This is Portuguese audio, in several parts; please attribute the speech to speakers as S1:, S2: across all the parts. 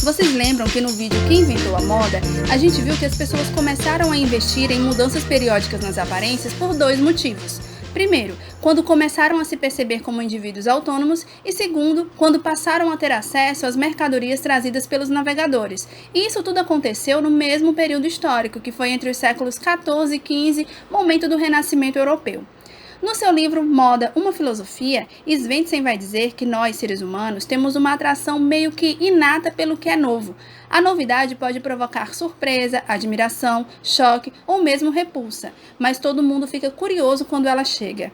S1: Vocês lembram que no vídeo Quem Inventou a Moda, a gente viu que as pessoas começaram a investir em mudanças periódicas nas aparências por dois motivos. Primeiro, quando começaram a se perceber como indivíduos autônomos, e segundo, quando passaram a ter acesso às mercadorias trazidas pelos navegadores. E isso tudo aconteceu no mesmo período histórico, que foi entre os séculos XIV e XV, momento do Renascimento europeu. No seu livro Moda, uma Filosofia, Svensson vai dizer que nós, seres humanos, temos uma atração meio que inata pelo que é novo. A novidade pode provocar surpresa, admiração, choque ou mesmo repulsa, mas todo mundo fica curioso quando ela chega.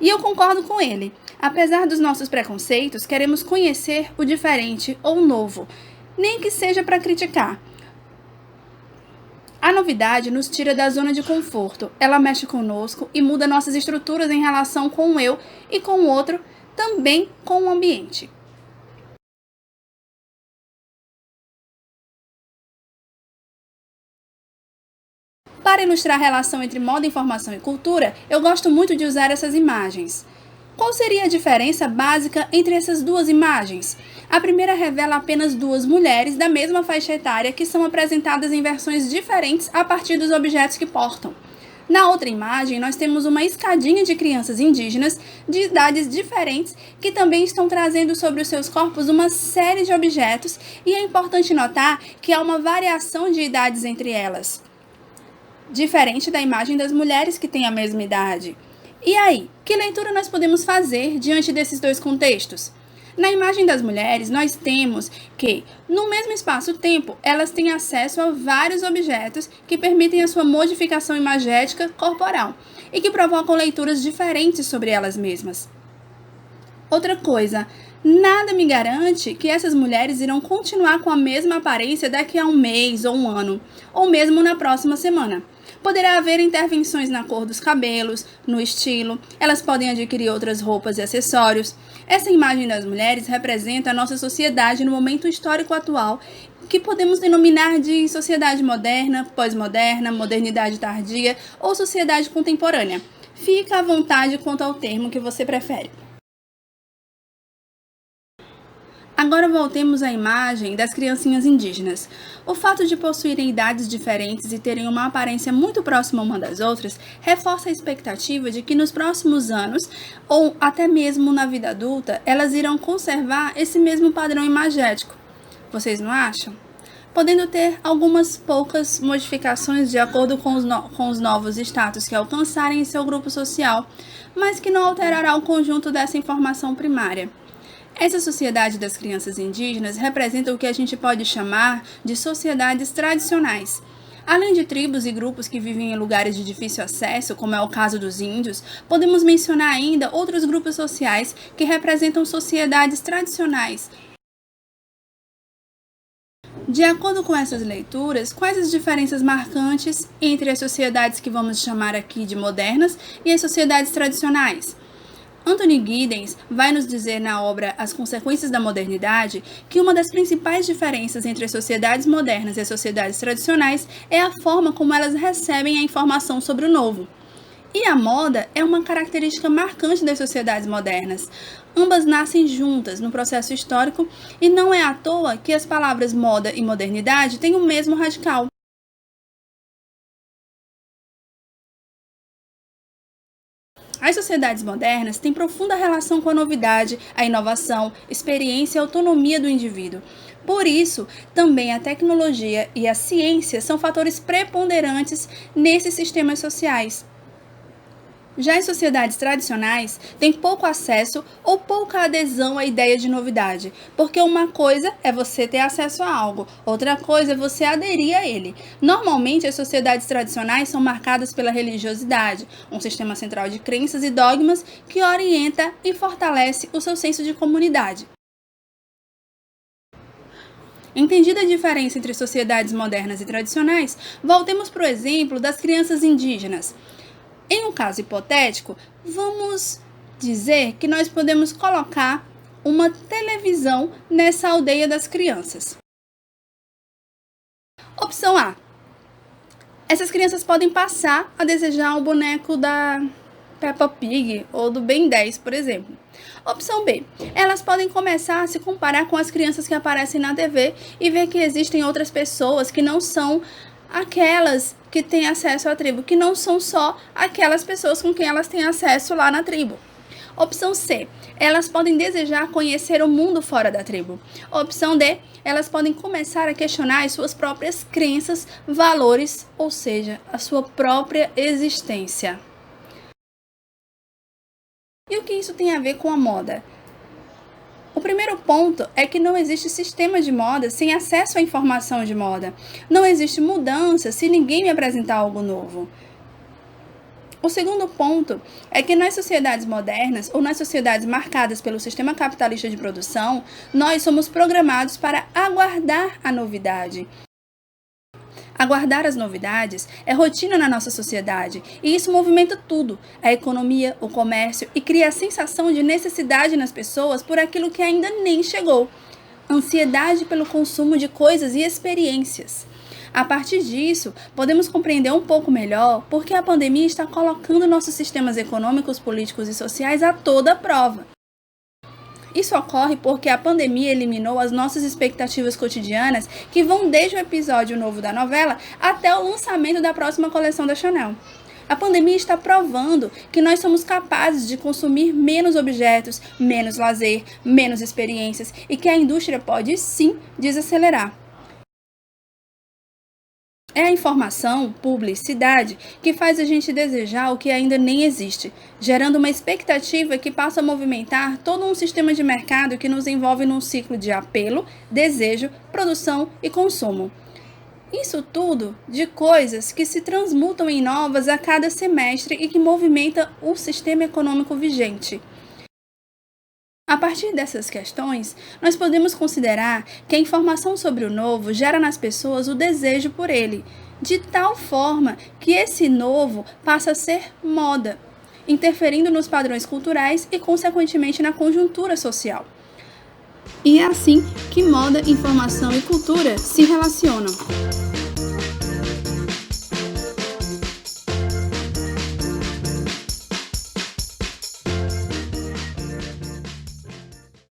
S1: E eu concordo com ele. Apesar dos nossos preconceitos, queremos conhecer o diferente ou o novo, nem que seja para criticar. A novidade nos tira da zona de conforto, ela mexe conosco e muda nossas estruturas em relação com o eu e com o outro, também com o ambiente. Para ilustrar a relação entre moda, informação e cultura, eu gosto muito de usar essas imagens. Qual seria a diferença básica entre essas duas imagens? A primeira revela apenas duas mulheres da mesma faixa etária que são apresentadas em versões diferentes a partir dos objetos que portam. Na outra imagem, nós temos uma escadinha de crianças indígenas de idades diferentes que também estão trazendo sobre os seus corpos uma série de objetos, e é importante notar que há uma variação de idades entre elas, diferente da imagem das mulheres que têm a mesma idade. E aí, que leitura nós podemos fazer diante desses dois contextos? Na imagem das mulheres, nós temos que, no mesmo espaço-tempo, elas têm acesso a vários objetos que permitem a sua modificação imagética corporal e que provocam leituras diferentes sobre elas mesmas. Outra coisa, nada me garante que essas mulheres irão continuar com a mesma aparência daqui a um mês ou um ano, ou mesmo na próxima semana. Poderá haver intervenções na cor dos cabelos, no estilo, elas podem adquirir outras roupas e acessórios. Essa imagem das mulheres representa a nossa sociedade no momento histórico atual, que podemos denominar de sociedade moderna, pós-moderna, modernidade tardia ou sociedade contemporânea. Fica à vontade quanto ao termo que você prefere. Agora voltemos à imagem das criancinhas indígenas. O fato de possuírem idades diferentes e terem uma aparência muito próxima uma das outras reforça a expectativa de que nos próximos anos, ou até mesmo na vida adulta, elas irão conservar esse mesmo padrão imagético. Vocês não acham? Podendo ter algumas poucas modificações de acordo com os novos status que alcançarem em seu grupo social, mas que não alterará o conjunto dessa informação primária. Essa sociedade das crianças indígenas representa o que a gente pode chamar de sociedades tradicionais. Além de tribos e grupos que vivem em lugares de difícil acesso, como é o caso dos índios, podemos mencionar ainda outros grupos sociais que representam sociedades tradicionais. De acordo com essas leituras, quais as diferenças marcantes entre as sociedades que vamos chamar aqui de modernas e as sociedades tradicionais? Anthony Giddens vai nos dizer na obra As Consequências da Modernidade que uma das principais diferenças entre as sociedades modernas e as sociedades tradicionais é a forma como elas recebem a informação sobre o novo. E a moda é uma característica marcante das sociedades modernas. Ambas nascem juntas no processo histórico e não é à toa que as palavras moda e modernidade têm o mesmo radical. As sociedades modernas têm profunda relação com a novidade, a inovação, experiência e autonomia do indivíduo. Por isso, também a tecnologia e a ciência são fatores preponderantes nesses sistemas sociais. Já as sociedades tradicionais têm pouco acesso ou pouca adesão à ideia de novidade, porque uma coisa é você ter acesso a algo, outra coisa é você aderir a ele. Normalmente, as sociedades tradicionais são marcadas pela religiosidade, um sistema central de crenças e dogmas que orienta e fortalece o seu senso de comunidade. Entendida a diferença entre sociedades modernas e tradicionais, voltemos para o exemplo das crianças indígenas. Em um caso hipotético, vamos dizer que nós podemos colocar uma televisão nessa aldeia das crianças. Opção A. Essas crianças podem passar a desejar o boneco da Peppa Pig ou do Ben 10, por exemplo. Opção B. Elas podem começar a se comparar com as crianças que aparecem na TV e ver que existem outras pessoas que não são aquelas que têm acesso à tribo, que não são só aquelas pessoas com quem elas têm acesso lá na tribo. Opção C. Elas podem desejar conhecer o mundo fora da tribo. Opção D. Elas podem começar a questionar as suas próprias crenças, valores, ou seja, a sua própria existência. E o que isso tem a ver com a moda? O primeiro ponto é que não existe sistema de moda sem acesso à informação de moda. Não existe mudança se ninguém me apresentar algo novo. O segundo ponto é que nas sociedades modernas ou nas sociedades marcadas pelo sistema capitalista de produção, nós somos programados para aguardar a novidade. Aguardar as novidades é rotina na nossa sociedade e isso movimenta tudo, a economia, o comércio e cria a sensação de necessidade nas pessoas por aquilo que ainda nem chegou. Ansiedade pelo consumo de coisas e experiências. A partir disso, podemos compreender um pouco melhor porque a pandemia está colocando nossos sistemas econômicos, políticos e sociais a toda prova. Isso ocorre porque a pandemia eliminou as nossas expectativas cotidianas que vão desde o episódio novo da novela até o lançamento da próxima coleção da Chanel. A pandemia está provando que nós somos capazes de consumir menos objetos, menos lazer, menos experiências e que a indústria pode sim desacelerar. É a informação, publicidade, que faz a gente desejar o que ainda nem existe, gerando uma expectativa que passa a movimentar todo um sistema de mercado que nos envolve num ciclo de apelo, desejo, produção e consumo. Isso tudo de coisas que se transmutam em novas a cada semestre e que movimenta o sistema econômico vigente. A partir dessas questões, nós podemos considerar que a informação sobre o novo gera nas pessoas o desejo por ele, de tal forma que esse novo passa a ser moda, interferindo nos padrões culturais e, consequentemente, na conjuntura social. E é assim que moda, informação e cultura se relacionam.